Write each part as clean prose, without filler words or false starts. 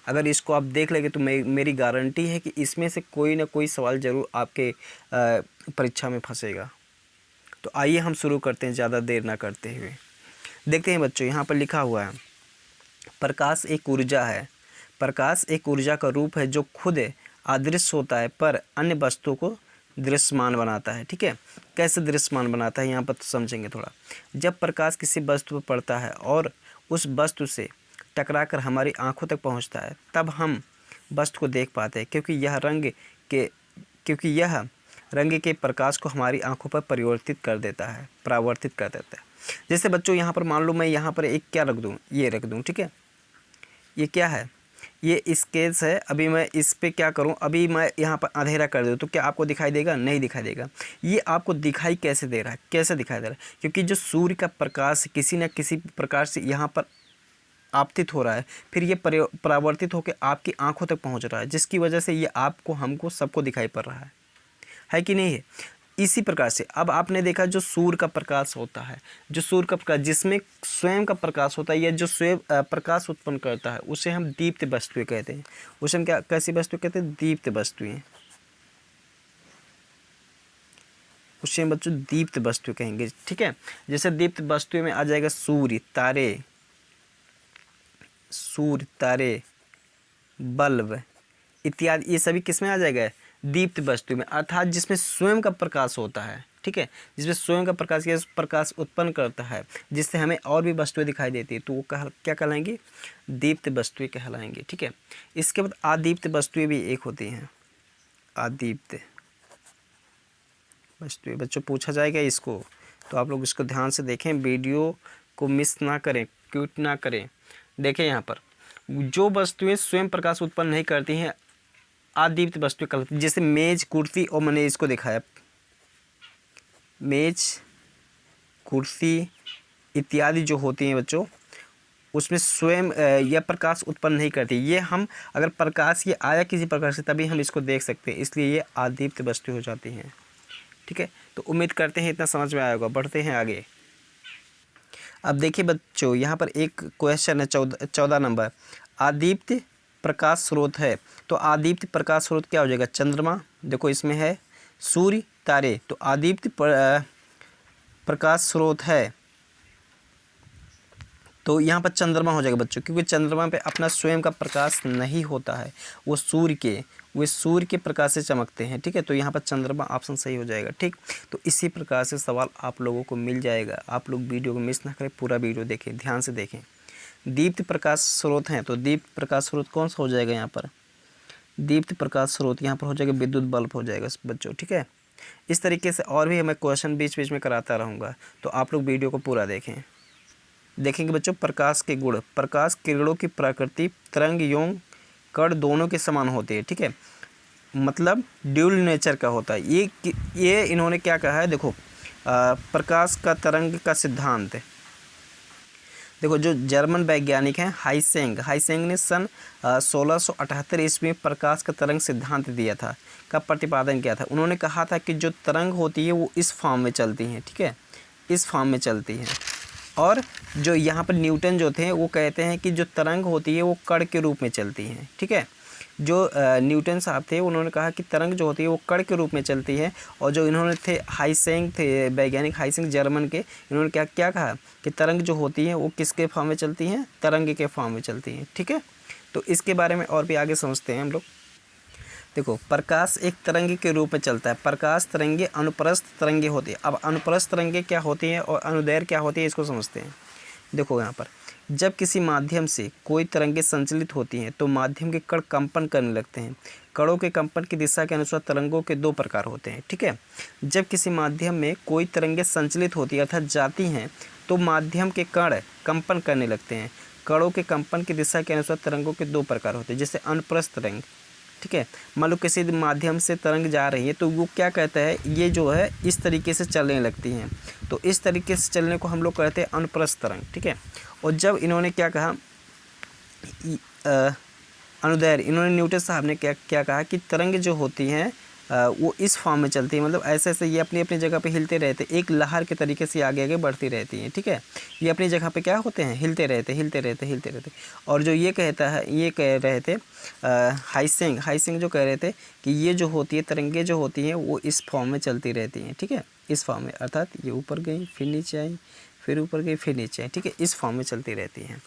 अगर इसको आप देख लेंगे तो मेरी गारंटी है कि इसमें से कोई ना कोई सवाल ज़रूर आपके परीक्षा में फंसेगा। तो आइए हम शुरू करते हैं ज़्यादा देर ना करते हुए। देखते हैं बच्चों, यहाँ पर लिखा हुआ है प्रकाश एक ऊर्जा है। प्रकाश एक ऊर्जा का रूप है जो खुद अदृश्य होता है पर अन्य वस्तुओं को दृश्यमान बनाता है। ठीक है, कैसे दृश्यमान बनाता है यहाँ पर तो समझेंगे थोड़ा। जब प्रकाश किसी वस्तु पर पड़ता है और उस वस्तु से टकराकर हमारी आंखों तक पहुँचता है तब हम वस्तु को देख पाते हैं, क्योंकि यह रंग के प्रकाश को हमारी आंखों पर परावर्तित कर देता है। जैसे बच्चों यहाँ पर मान लो मैं यहाँ पर एक क्या रख दूँ, ये रख दूँ। ठीक है, ये क्या है, ये स्केच है। अभी मैं इस पे क्या करूँ, अभी मैं यहाँ पर अंधेरा कर दूँ तो क्या आपको दिखाई देगा? नहीं दिखाई देगा। ये आपको दिखाई कैसे दे रहा है? कैसे दिखाई दे रहा है? क्योंकि जो सूर्य का प्रकाश किसी न किसी प्रकार से यहाँ पर आपतित हो रहा है, फिर ये परावर्तित होकर आपकी आंखों तक पहुँच रहा है, जिसकी वजह से ये आपको, हमको, सबको दिखाई पड़ रहा है कि नहीं है? इसी प्रकार से अब आपने देखा जो सूर्य का प्रकाश होता है, जो सूर्य का प्रकाश जिसमें स्वयं का प्रकाश होता है या जो स्वयं प्रकाश उत्पन्न करता है, उसे हम दीप्त वस्तुएं कहते हैं। उसे हम क्या, कैसी वस्तु कहते हैं? दीप्त वस्तुएं। उसे हम बच्चों दीप्त वस्तु कहेंगे। ठीक है, जैसे दीप्त वस्तुएं में आ जाएगा सूर्य, तारे, बल्ब इत्यादि। ये सभी किस में आ जाएगा? दीप्त वस्तु में, अर्थात जिसमें स्वयं का प्रकाश होता है। ठीक है, जिसमें स्वयं का प्रकाश या प्रकाश उत्पन्न करता है, जिससे हमें और भी वस्तुएं दिखाई देती है, तो वो क्या कहलाएंगी? दीप्त वस्तुएं कहलाएंगी। ठीक है, इसके बाद अदीप्त वस्तुएं भी एक होती हैं। अदीप्त वस्तुएं बच्चों पूछा जाएगा इसको, तो आप लोग इसको ध्यान से देखें, वीडियो को मिस ना करें, क्विट ना करें। देखें यहाँ पर जो वस्तुएं स्वयं प्रकाश उत्पन्न नहीं करती हैं अदीप्त वस्तुएं कहलाती हैं। जैसे मेज, कुर्सी और मैंने इसको दिखाया, मेज, कुर्सी इत्यादि जो होती हैं बच्चों, उसमें स्वयं यह प्रकाश उत्पन्न नहीं करती। ये हम अगर प्रकाश ये आया किसी प्रकार से तभी हम इसको देख सकते हैं, इसलिए ये अदीप्त वस्तु हो जाती हैं। ठीक है, तो उम्मीद करते हैं इतना समझ में आया होगा। बढ़ते हैं आगे। अब देखिए बच्चों, यहाँ पर एक क्वेश्चन है 14 नंबर। अदीप्त प्रकाश स्रोत है, तो अदीप्त प्रकाश स्रोत क्या हो जाएगा? चंद्रमा। देखो इसमें है सूर्य, तारे, तो अदीप्त प्रकाश स्रोत है तो यहाँ पर चंद्रमा हो जाएगा बच्चों, क्योंकि चंद्रमा पे अपना स्वयं का प्रकाश नहीं होता है, वो सूर्य के प्रकाश से चमकते हैं। ठीक है, तो यहाँ पर चंद्रमा ऑप्शन सही हो जाएगा। ठीक, तो इसी प्रकार से सवाल आप लोगों को मिल जाएगा। आप लोग वीडियो को मिस ना करें, पूरा वीडियो देखें, ध्यान से देखें। दीप्त प्रकाश स्रोत हैं, तो दीप्त प्रकाश स्रोत कौन सा हो जाएगा? यहाँ पर दीप्त प्रकाश स्रोत यहाँ पर हो जाएगा विद्युत बल्ब हो जाएगा बच्चों। ठीक है, इस तरीके से और भी मैं क्वेश्चन बीच बीच में कराता रहूँगा, तो आप लोग वीडियो को पूरा देखेंगे बच्चों। प्रकाश के गुण, प्रकाश किरणों की प्रकृति तरंग एवं कण दोनों के समान होती है। ठीक है, मतलब ड्यूल नेचर का होता है। ये इन्होंने क्या कहा है, देखो प्रकाश का तरंग का सिद्धांत। देखो जो जर्मन वैज्ञानिक हैं हाइसेंग ने सन 1678 ईस्वी में प्रकाश का तरंग सिद्धांत दिया था, का प्रतिपादन किया था। उन्होंने कहा था कि जो तरंग होती है वो इस फॉर्म में चलती हैं। ठीक है, इस फॉर्म में चलती हैं। और जो यहाँ पर न्यूटन जो थे वो कहते हैं कि जो तरंग होती है वो कण के रूप में चलती हैं। ठीक है, जो न्यूटन साहब थे उन्होंने कहा कि तरंग जो होती है वो कण के रूप में चलती है। और जो इन्होंने थे वैज्ञानिक हाइसेंग जर्मन के, इन्होंने क्या कहा कि तरंग जो होती है वो किसके फॉर्म में चलती हैं? तरंग के फॉर्म में चलती हैं। ठीक है, तो इसके बारे में और भी आगे समझते हैं हम लोग। देखो प्रकाश एक तरंग के रूप में चलता है। प्रकाश तरंगे अनुप्रस्थ तरंगे होती है। अब अनुप्रस्थ तरंगे क्या होती हैं और अनुदैर्घ्य क्या होती है, इसको समझते हैं। देखो यहाँ पर जब किसी माध्यम से कोई तरंगे संचलित होती हैं तो माध्यम के कण कंपन करने लगते हैं। कणों के कंपन की दिशा के अनुसार तरंगों के दो प्रकार होते हैं। ठीक है, जब किसी माध्यम में कोई तरंगे संचलित होती है अर्थात जाती हैं तो माध्यम के कण कंपन करने लगते हैं। कणों के कंपन की दिशा के अनुसार तरंगों के दो प्रकार होते हैं, जैसे अनुप्रस्थ तरंग। ठीक है, मान लो किसी माध्यम से तरंग जा रही है तो वो क्या कहता है, ये जो है इस तरीके से चलने लगती हैं, तो इस तरीके से चलने को हम लोग कहते हैं अनुप्रस्थ तरंग। ठीक है, और जब इन्होंने क्या कहा अनुदैर्घ्य, इन्होंने न्यूटन साहब ने क्या कहा कि तरंग जो होती हैं वो इस फॉर्म में चलती है, मतलब ऐसे ऐसे ये अपनी अपनी जगह पे हिलते रहते, एक लहर के तरीके से आगे आगे बढ़ती रहती हैं, ठीक है। ये अपनी जगह पे क्या होते हैं, हिलते रहते हिलते रहते हिलते रहते। और जो ये कहता है, ये कह रहे थे हाइसिंग जो कह रहे थे कि ये जो होती है तरंगे जो होती हैं वो इस फॉर्म में चलती रहती हैं, ठीक है, इस फॉर्म में, अर्थात ये ऊपर गई फिर नीचे आई, फिर ऊपर गई फिर नीचे आई, ठीक है, इस फॉर्म में चलती रहती हैं।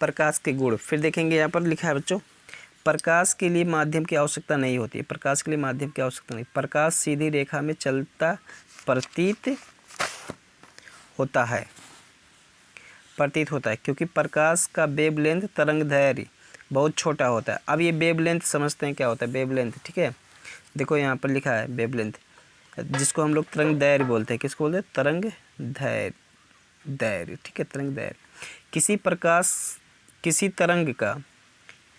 प्रकाश के गुण फिर देखेंगे, यहाँ पर लिखा है बच्चों, प्रकाश के लिए माध्यम की आवश्यकता नहीं होती है। प्रकाश के लिए माध्यम की आवश्यकता नहीं, प्रकाश सीधी रेखा में चलता प्रतीत होता है, क्योंकि प्रकाश का वेवलेंथ तरंगदैर्घ्य बहुत छोटा होता है। अब ये वेवलेंथ समझते हैं क्या होता है, वेवलेंथ, ठीक है। देखो यहाँ पर लिखा है वेवलेंथ, जिसको हम लोग तरंगदैर्घ्य बोलते हैं, किसको बोलते हैं, तरंगदैर्घ्य, ठीक है, तरंगदैर्घ्य। किसी तरंग का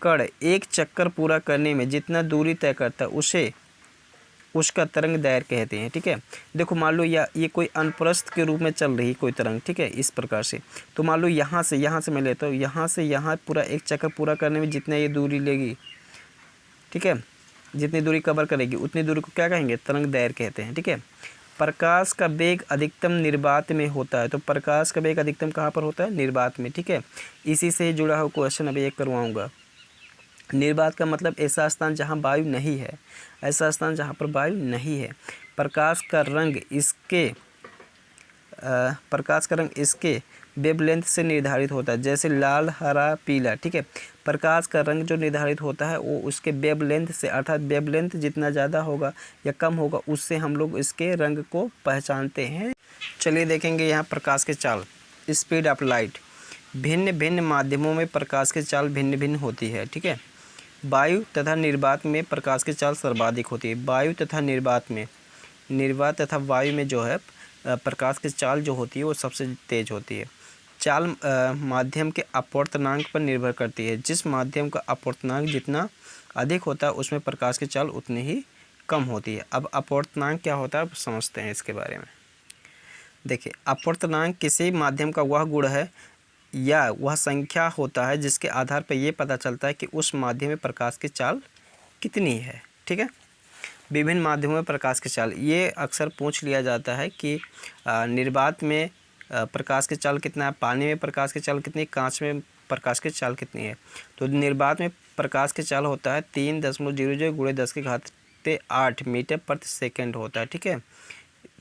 कण एक चक्कर पूरा करने में जितना दूरी तय करता है उसे उसका तरंगदैर्घ्य कहते हैं, ठीक है। देखो मान लो ये कोई अनुप्रस्थ के रूप में चल रही कोई तरंग, ठीक है, इस प्रकार से। तो मान लो यहाँ से मैं लेता हूँ, यहाँ से यहाँ पूरा एक चक्कर पूरा करने में जितना ये दूरी लेगी, ठीक है, जितनी दूरी कवर करेगी उतनी दूरी को क्या कहेंगे, तरंगदैर्घ्य कहते हैं, ठीक है। प्रकाश का वेग अधिकतम निर्वात में होता है, तो प्रकाश का वेग अधिकतम कहाँ पर होता है, निर्वात में, ठीक है। इसी से जुड़ा हुआ क्वेश्चन अभी एक करवाऊँगा। निर्वात का मतलब ऐसा स्थान जहाँ वायु नहीं है, ऐसा स्थान जहाँ पर वायु नहीं है। प्रकाश का रंग इसके वेवलेंथ से निर्धारित होता है, जैसे लाल, हरा, पीला, ठीक है। प्रकाश का रंग जो निर्धारित होता है वो उसके वेवलेंथ से, अर्थात वेवलेंथ जितना ज़्यादा होगा या कम होगा उससे हम लोग इसके रंग को पहचानते हैं। चलिए देखेंगे यहाँ प्रकाश के चाल, स्पीड ऑफ लाइट। भिन्न भिन्न माध्यमों में प्रकाश की चाल भिन्न भिन्न होती है, ठीक है। वायु तथा निर्वात में प्रकाश की चाल सर्वाधिक होती है। वायु तथा निर्वात तथा वायु में जो है प्रकाश की चाल जो होती है वो सबसे तेज होती है। चाल माध्यम के अपवर्तनांक पर निर्भर करती है। जिस माध्यम का अपवर्तनांक जितना अधिक होता है उसमें प्रकाश की चाल उतनी ही कम होती है। अब अपवर्तनांक क्या होता है, अब समझते हैं इसके बारे में। देखिए, अपवर्तनांक किसी माध्यम का वह गुण है या वह संख्या होता है जिसके आधार पर यह पता चलता है कि उस माध्यम में प्रकाश की चाल कितनी है, ठीक है। विभिन्न माध्यमों में प्रकाश की चाल, ये अक्सर पूछ लिया जाता है कि निर्वात में प्रकाश की चाल कितना है, पानी में प्रकाश की चाल कितनी, कांच में प्रकाश की चाल कितनी है। तो निर्वात में प्रकाश की चाल होता है 3.00 × 10⁸ मीटर प्रति सेकेंड होता है, ठीक है।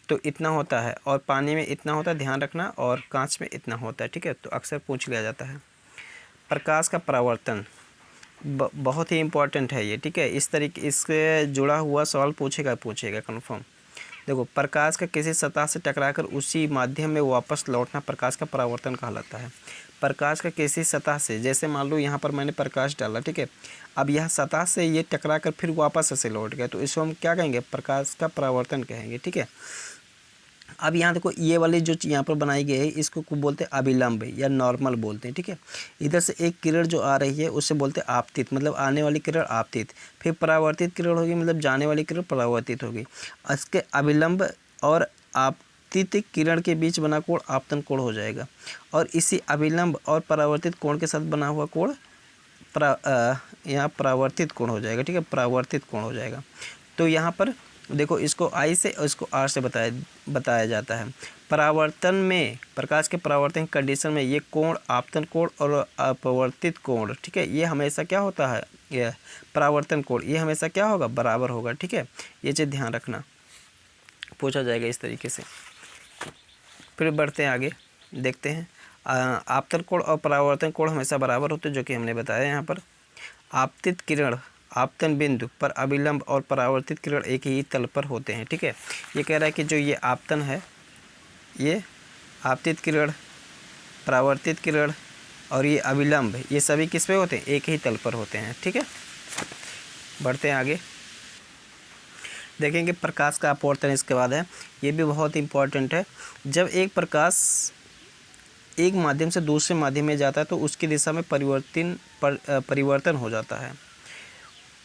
तो इतना होता है, और पानी में इतना होता है, ध्यान रखना, और कांच में इतना होता है, ठीक है। तो अक्सर पूछ लिया जाता है। प्रकाश का परावर्तन बहुत ही इम्पोर्टेंट है ये, ठीक है। इस तरीके इससे जुड़ा हुआ सवाल पूछेगा कन्फर्म। देखो, प्रकाश का किसी सतह से टकराकर उसी माध्यम में वापस लौटना प्रकाश का परावर्तन कहलाता है। प्रकाश का किसी सतह से, जैसे मान लो यहाँ पर मैंने प्रकाश डाला, ठीक है, अब यह सतह से ये टकराकर फिर वापस ऐसे लौट गया, तो इसको हम क्या कहेंगे, प्रकाश का परावर्तन कहेंगे, ठीक है। अब यहाँ देखो, ये वाली जो यहाँ पर बनाई गई है इसको बोलते हैं अभिलंब या नॉर्मल बोलते हैं, ठीक है। इधर से एक किरण जो आ रही है उससे बोलते हैं आपतित, मतलब आने वाली किरण आपतित। फिर परावर्तित किरण होगी, मतलब जाने वाली किरण परावर्तित होगी। इसके अभिलंब और आपतित किरण के बीच बना कोण आपतन कोण हो जाएगा, और इसी अभिलंब और परावर्तित कोण के साथ बना हुआ कोण यहाँ परावर्तित कोण हो जाएगा, ठीक है, परावर्तित कोण हो जाएगा। तो यहाँ पर देखो, इसको आई से और इसको आर से बताया जाता है। परावर्तन में, प्रकाश के परावर्तन कंडीशन में ये कोण, आपतन कोण और अपवर्तित कोण, ठीक है, ये हमेशा क्या होता है, ये परावर्तन कोण ये हमेशा क्या होगा, बराबर होगा, ठीक है। ये चीज़ ध्यान रखना, पूछा जाएगा इस तरीके से। फिर बढ़ते हैं आगे, देखते हैं। आपतन कोण और परावर्तन कोण हमेशा बराबर होते हैं, जो कि हमने बताया यहाँ पर। आपतित किरण आपतन बिंदु पर अभिलंब और परावर्तित किरण एक ही तल पर होते हैं, ठीक है। ये कह रहा है कि जो ये आपतन है, ये आपतित किरण, परावर्तित किरण और ये अभिलंब, ये सभी किस पे होते हैं, एक ही तल पर होते हैं, ठीक है। बढ़ते हैं आगे, देखेंगे प्रकाश का अपवर्तन इसके बाद है। ये भी बहुत इंपॉर्टेंट है। जब एक प्रकाश एक माध्यम से दूसरे माध्यम में जाता है तो उसकी दिशा में परिवर्तन हो जाता है।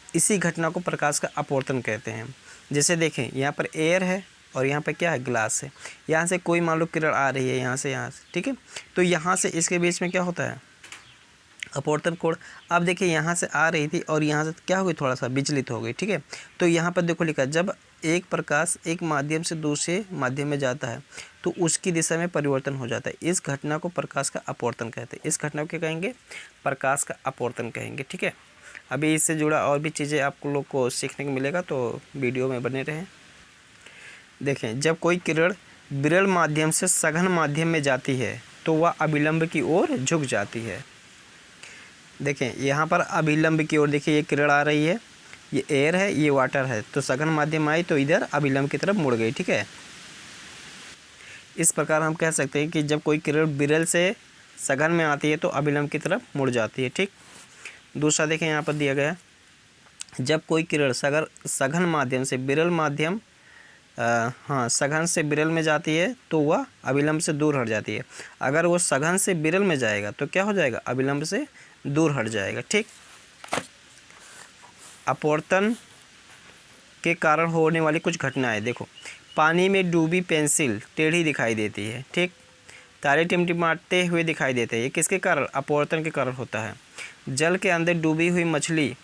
इसी घटना को प्रकाश का अपवर्तन कहते हैं। जैसे देखें, यहाँ पर एयर है और यहाँ पर क्या है, ग्लास है। यहाँ से कोई मान लो किरण आ रही है, यहाँ से, ठीक है। तो यहाँ से इसके बीच में क्या होता है, अपवर्तन कोण। अब देखिए यहाँ से आ रही थी और यहाँ से क्या हो गई, थोड़ा सा विचलित हो गई, ठीक है। तो यहाँ पर देखो लिखा है, जब एक प्रकाश एक माध्यम से दूसरे माध्यम में जाता है तो उसकी दिशा में परिवर्तन हो जाता है। इस घटना को प्रकाश का अपवर्तन कहते हैं। इस घटना को क्या कहेंगे, प्रकाश का अपवर्तन कहेंगे, ठीक है। अभी इससे जुड़ा और भी चीज़ें आप लोग को सीखने को मिलेगा, तो वीडियो में बने रहें। देखें, जब कोई किरण विरल माध्यम से सघन माध्यम में जाती है तो वह अभिलंब की ओर झुक जाती है। देखें यहाँ पर अभिलंब की ओर, देखिए ये किरण आ रही है, ये एयर है, ये वाटर है, तो सघन माध्यम आई तो इधर अभिलंब की तरफ मुड़ गई, ठीक है। इस प्रकार हम कह सकते हैं कि जब कोई किरण विरल से सघन में आती है तो अभिलंब की तरफ मुड़ जाती है, ठीक। दूसरा देखें यहाँ पर दिया गया, जब कोई किरण सघन माध्यम से विरल माध्यम सघन से विरल में जाती है तो वह अभिलंब से दूर हट जाती है। अगर वो सघन से विरल में जाएगा तो क्या हो जाएगा, अभिलंब से दूर हट जाएगा, ठीक। अपवर्तन के कारण होने वाली कुछ घटनाएं देखो, पानी में डूबी पेंसिल टेढ़ी दिखाई देती है, ठीक। तारे टिमटिमाते हुए दिखाई देते हैं, ये किसके कारण, अपवर्तन के कारण होता है। जल के अंदर डूबी हुई मछली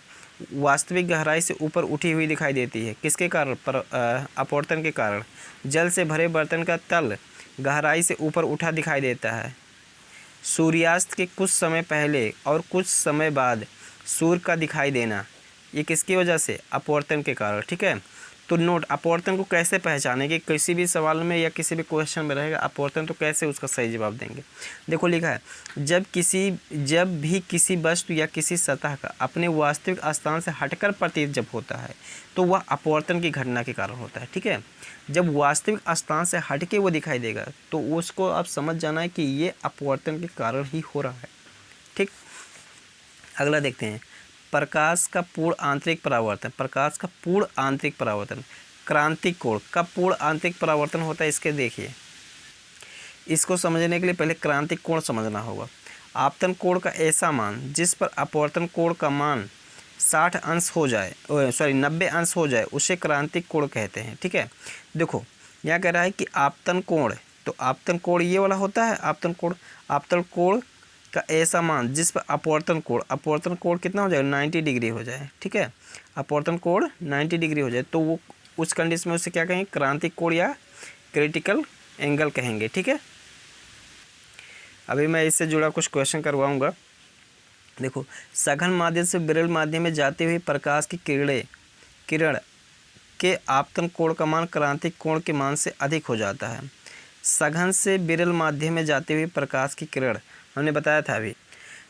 वास्तविक गहराई से ऊपर उठी हुई दिखाई देती है, किसके कारण, अपवर्तन के कारण। जल से भरे बर्तन का तल गहराई से ऊपर उठा दिखाई देता है। सूर्यास्त के कुछ समय पहले और कुछ समय बाद सूर्य का दिखाई देना, ये किसकी वजह से, अपवर्तन के कारण, ठीक है। तो नोट, अपवर्तन को कैसे पहचानेंगे, किसी भी सवाल में या किसी भी क्वेश्चन में रहेगा अपवर्तन, तो कैसे उसका सही जवाब देंगे। देखो लिखा है, जब भी किसी वस्तु या किसी सतह का अपने वास्तविक स्थान से हटकर प्रतीत जब होता है तो वह अपवर्तन की घटना के कारण होता है, ठीक है। जब वास्तविक स्थान से हटके वो दिखाई देगा तो उसको आप समझ जाना है कि ये अपवर्तन के कारण ही हो रहा है, ठीक। अगला देखते हैं, प्रकाश का पूर्ण आंतरिक परावर्तन। प्रकाश का पूर्ण आंतरिक परावर्तन, क्रांतिक कोण का पूर्ण आंतरिक परावर्तन होता है, इसके देखिए। इसको समझने के लिए पहले क्रांतिक कोण समझना होगा। आपतन कोण का ऐसा मान जिस पर अपवर्तन कोण का मान 60 अंश हो जाए, 90 अंश हो जाए, उसे क्रांतिक कोण कहते हैं, ठीक है। देखो यहाँ कह रहा है कि आपतन कोण, तो आपतन कोण ये वाला होता है आपतन कोण का ऐसा मान जिस पर अपवर्तन कोण कितना हो जाएगा, 90 डिग्री हो जाए, ठीक है। अपवर्तन कोण 90 डिग्री हो जाए तो वो उस कंडीशन में उसे क्या कहेंगे, क्रांतिक कोण या क्रिटिकल एंगल कहेंगे, ठीक है। अभी मैं इससे जुड़ा कुछ क्वेश्चन करवाऊंगा। देखो, सघन माध्यम से विरल माध्यम में जाते हुए प्रकाश की किरण के आपतन कोण का मान क्रांतिक कोण के मान से अधिक हो जाता है। सघन से विरल माध्यम में जाते हुए प्रकाश की किरण, हमने बताया था अभी,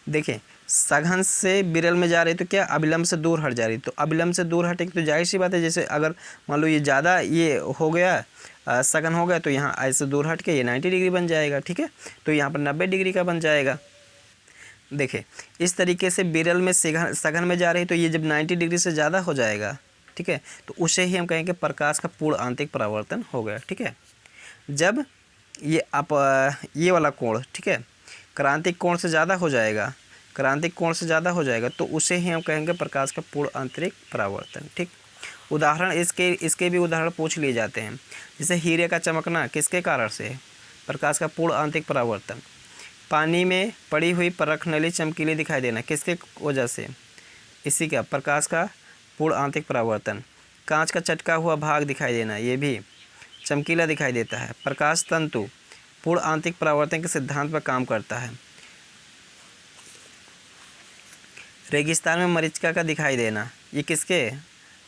देखें सघन से विरल में जा रही तो क्या, अभिलंब से दूर हट जा रही, तो अभिलंब से दूर हटेगी तो जाहिर सी बात है, जैसे अगर मान लो ये ज़्यादा ये हो गया, सघन हो गया, तो यहाँ ऐसे दूर हट के ये 90 डिग्री बन जाएगा, ठीक है। तो यहाँ पर 90 डिग्री का बन जाएगा। देखें इस तरीके से विरल में सघन में जा रही तो ये जब 90 डिग्री से ज़्यादा हो जाएगा, ठीक है, तो उसे ही हम कहेंगे प्रकाश का पूर्ण आंतरिक परावर्तन हो गया, ठीक है। जब ये वाला कोण, ठीक है, क्रांतिक कोण से ज़्यादा हो जाएगा, तो उसे ही हम कहेंगे प्रकाश का पूर्ण आंतरिक परावर्तन, ठीक। उदाहरण इसके भी उदाहरण पूछ लिए जाते हैं, जैसे हीरे का चमकना किसके कारण से, प्रकाश का पूर्ण आंतरिक परावर्तन। पानी में पड़ी हुई परख नली चमकीली दिखाई देना किसके वजह से, इसी का प्रकाश का पूर्ण आंतरिक परावर्तन। कांच का चटका हुआ भाग दिखाई देना, ये भी चमकीला दिखाई देता है। प्रकाश तंतु पूर्ण आंतरिक परावर्तन के सिद्धांत पर काम करता है। रेगिस्तान में मरीचिका का दिखाई देना, ये किसके,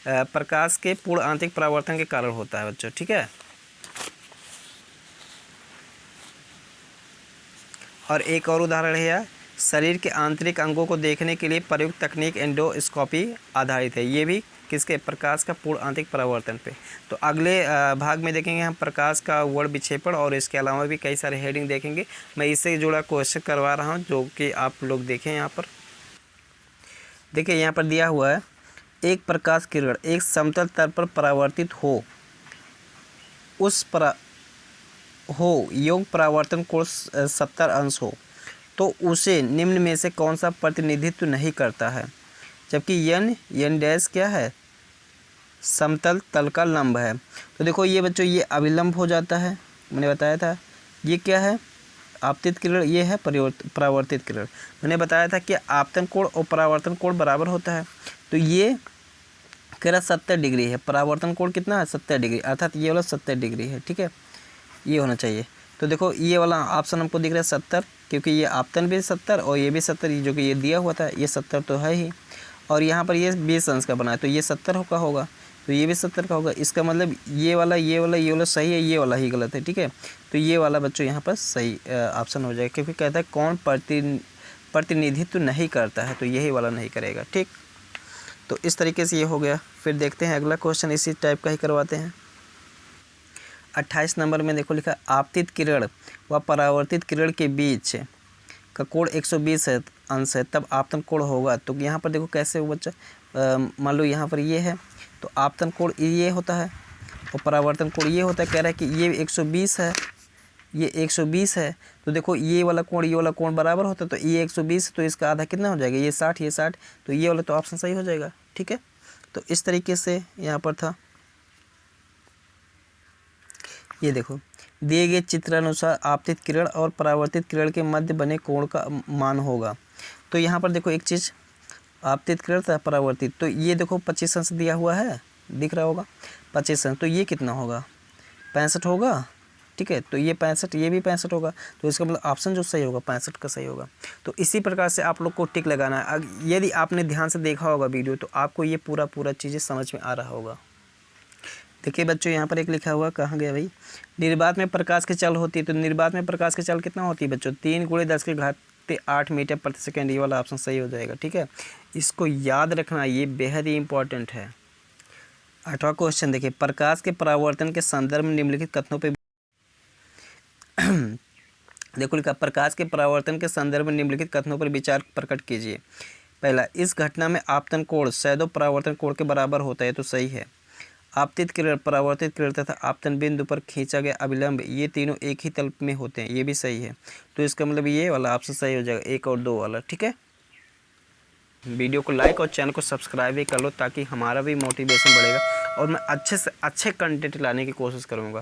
प्रकाश के पूर्ण आंतरिक परावर्तन के कारण होता है बच्चों, ठीक है। और एक और उदाहरण है, शरीर के आंतरिक अंगों को देखने के लिए प्रयुक्त तकनीक एंडोस्कोपी आधारित है, ये भी किसके, प्रकाश का पूर्ण आंतरिक परावर्तन पे। तो अगले भाग में देखेंगे हम प्रकाश का वर्ण विक्षेपण और इसके अलावा भी कई सारे हेडिंग देखेंगे। मैं इससे जुड़ा क्वेश्चन करवा रहा हूँ जो कि आप लोग देखें। यहाँ पर देखिए, यहाँ पर दिया हुआ है, एक प्रकाश किरण एक समतल तल पर परावर्तित हो योग परावर्तन कोण 70 अंश हो तो उसे निम्न में से कौन सा प्रतिनिधित्व नहीं करता है, जबकि n डैश क्या है, समतल तल का लंब है। तो देखो ये बच्चों, ये अभिलंब हो जाता है, मैंने बताया था। ये क्या है, आपतित किरण ये है परावर्तित किरण। मैंने बताया था कि आपतन कोण और परावर्तन कोण बराबर होता है, तो ये कह रहा 70 डिग्री है, परावर्तन कोण कितना है 70 डिग्री, अर्थात ये वाला 70 डिग्री है, ठीक है, ये होना चाहिए। तो देखो ये वाला ऑप्शन हमको दिख रहा है 70, क्योंकि ये आपतन भी 70 और ये भी 70, जो कि ये दिया हुआ था ये 70 तो है ही, और यहाँ पर ये 20 अंश का बना है तो ये 70 का होगा, तो ये भी 70 का होगा। इसका मतलब ये वाला सही है, ये वाला ही गलत है, ठीक है। तो ये वाला बच्चों यहाँ पर सही ऑप्शन हो जाएगा, क्योंकि कहता है कौन प्रतिनिधित्व नहीं करता है, तो यही वाला नहीं करेगा, ठीक। तो इस तरीके से ये हो गया। फिर देखते हैं अगला क्वेश्चन, इसी टाइप का ही करवाते हैं। 28 नंबर में देखो लिखा आपतित किरण व परावर्तित किरण के बीच का कोण 120 अंश है, तब आपतन कोण होगा। तो यहाँ पर देखो कैसे हो बच्चा, मान लो यहाँ पर ये है, तो आपतन कोण ये होता है और परावर्तन कोण ये होता है। कह रहा है कि ये 120 है, ये 120 है, तो देखो ये वाला कोण बराबर होता है, तो ये 120, तो इसका आधा कितना हो जाएगा, ये 60, ये 60, तो ये वाला तो ऑप्शन सही हो जाएगा, ठीक है। तो इस तरीके से यहाँ पर था। ये देखो दिए गए चित्रानुसार आपतित किरण और परावर्तित किरण के मध्य बने कोण का मान होगा। तो यहाँ पर देखो एक चीज़, आपतित किरण तथा परावर्तित, तो ये देखो 25 अंश दिया हुआ है, दिख रहा होगा 25 अंश, तो ये कितना होगा 65 होगा, ठीक है। तो ये 65, ये भी 65 होगा, तो इसका मतलब ऑप्शन जो सही होगा 65 का सही होगा। तो इसी प्रकार से आप लोग को टिक लगाना है। यदि आपने ध्यान से देखा होगा वीडियो, तो आपको ये पूरा चीज़ें समझ में आ रहा होगा। देखिए बच्चों यहाँ पर एक लिखा हुआ, कहाँ गया भाई, निर्वात में प्रकाश की चाल होती है। तो निर्वात में प्रकाश की चाल कितना होती है बच्चों, 3 × 10⁸ मीटर प्रति सेकेंड, ये वाला ऑप्शन सही हो जाएगा, ठीक है। इसको याद रखना, ये बेहद ही इंपॉर्टेंट है। 8वां क्वेश्चन देखिए, प्रकाश के परावर्तन के संदर्भ में निम्नलिखित कथनों पर देखो लिखा, प्रकाश के परावर्तन के संदर्भ में निम्नलिखित कथनों पर विचार प्रकट कीजिए। पहला, इस घटना में आपतन कोण शैडो परावर्तन कोण के बराबर होता है, तो सही है। आपतित किरण, परावर्तित किरण तथा आपतन बिंदु पर खींचा गया अभिलंब, ये तीनों एक ही तल में होते हैं, ये भी सही है। तो इसका मतलब ये वाला ऑप्शन सही हो जाएगा, 1 और 2 वाला, ठीक है। वीडियो को लाइक और चैनल को सब्सक्राइब भी कर लो, ताकि हमारा भी मोटिवेशन बढ़ेगा और मैं अच्छे से अच्छे कंटेंट लाने की कोशिश करूँगा।